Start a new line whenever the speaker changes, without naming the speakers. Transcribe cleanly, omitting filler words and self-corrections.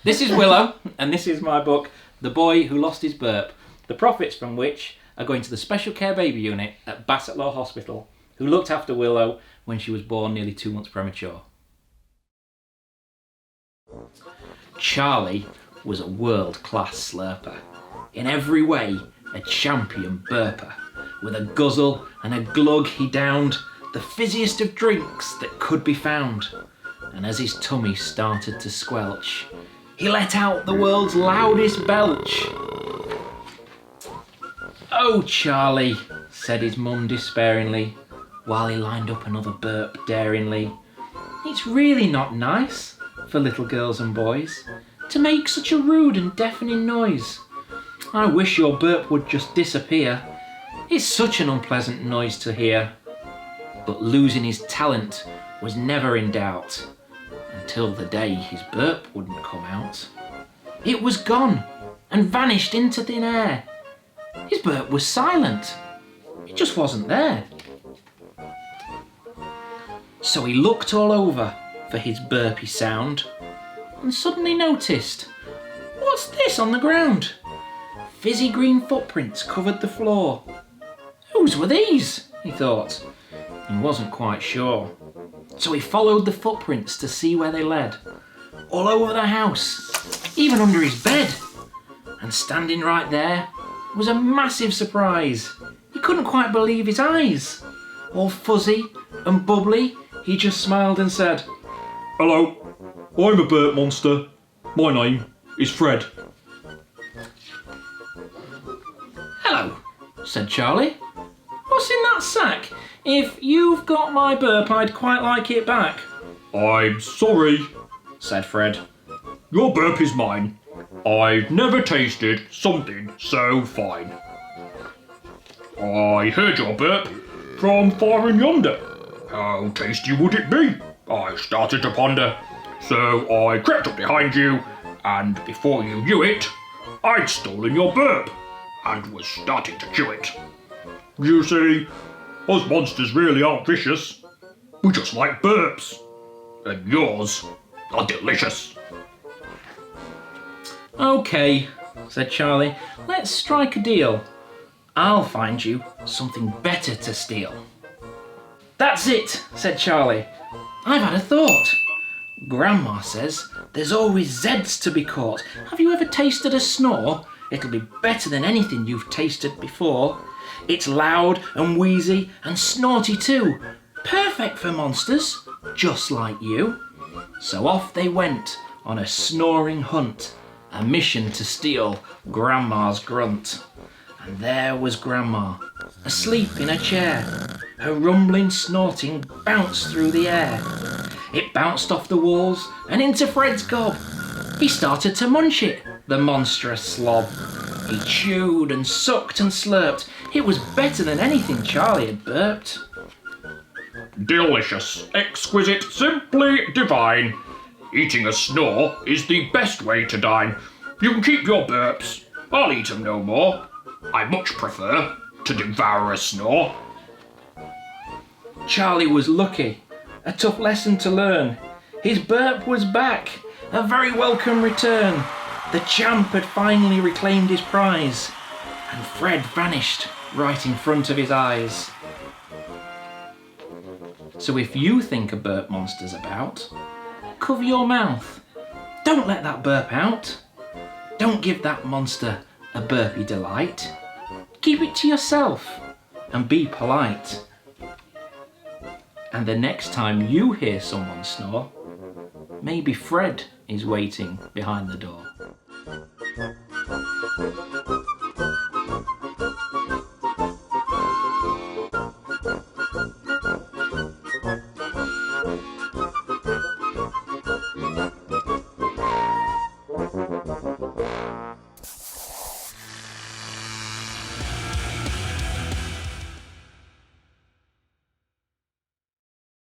This is Willow, and this is my book, The Boy Who Lost His Burp, the profits from which are going to the Special Care Baby Unit at Bassetlaw Hospital, who looked after Willow when she was born nearly 2 months premature. Charlie was a world-class slurper. In every way, a champion burper. With a guzzle and a glug he downed the fizziest of drinks that could be found. And as his tummy started to squelch, he let out the world's loudest belch. "Oh, Charlie," said his mum despairingly, while he lined up another burp daringly. "It's really not nice for little girls and boys to make such a rude and deafening noise. I wish your burp would just disappear. It's such an unpleasant noise to hear." But losing his talent was never in doubt, until the day his burp wouldn't come out. It was gone and vanished into thin air. His burp was silent. It just wasn't there. So he looked all over for his burpy sound and suddenly noticed, what's this on the ground? Fizzy green footprints covered the floor. Whose were these? He thought. He wasn't quite sure. So he followed the footprints to see where they led. All over the house, even under his bed. And standing right there was a massive surprise. He couldn't quite believe his eyes. All fuzzy and bubbly, he just smiled and said,
"Hello, I'm a burp monster. My name is Fred."
"Hello," said Charlie. "What's in that sack? If you've got my burp, I'd quite like it back."
"I'm sorry,"
said Fred.
"Your burp is mine. I've never tasted something so fine. I heard your burp from far and yonder. How tasty would it be? I started to ponder. So I crept up behind you, and before you knew it, I'd stolen your burp and was starting to chew it. You see, us monsters really aren't vicious. We just like burps. And yours are delicious."
"Okay," said Charlie, "let's strike a deal. I'll find you something better to steal." "That's it," said Charlie. "I've had a thought. Grandma says there's always Zeds to be caught. Have you ever tasted a snore? It'll be better than anything you've tasted before. It's loud and wheezy and snorty too. Perfect for monsters, just like you." So off they went on a snoring hunt, a mission to steal Grandma's grunt. And there was Grandma, asleep in a chair. Her rumbling snorting bounced through the air. It bounced off the walls and into Fred's gob. He started to munch it, the monstrous slob. He chewed and sucked and slurped. It was better than anything Charlie had burped.
"Delicious, exquisite, simply divine. Eating a snore is the best way to dine. You can keep your burps. I'll eat 'em no more. I much prefer to devour a snore."
Charlie was lucky. A tough lesson to learn. His burp was back. A very welcome return. The champ had finally reclaimed his prize. And Fred vanished right in front of his eyes. So if you think a burp monster's about, cover your mouth. Don't let that burp out. Don't give that monster a burpy delight. Keep it to yourself and be polite. And the next time you hear someone snore, maybe Fred is waiting behind the door.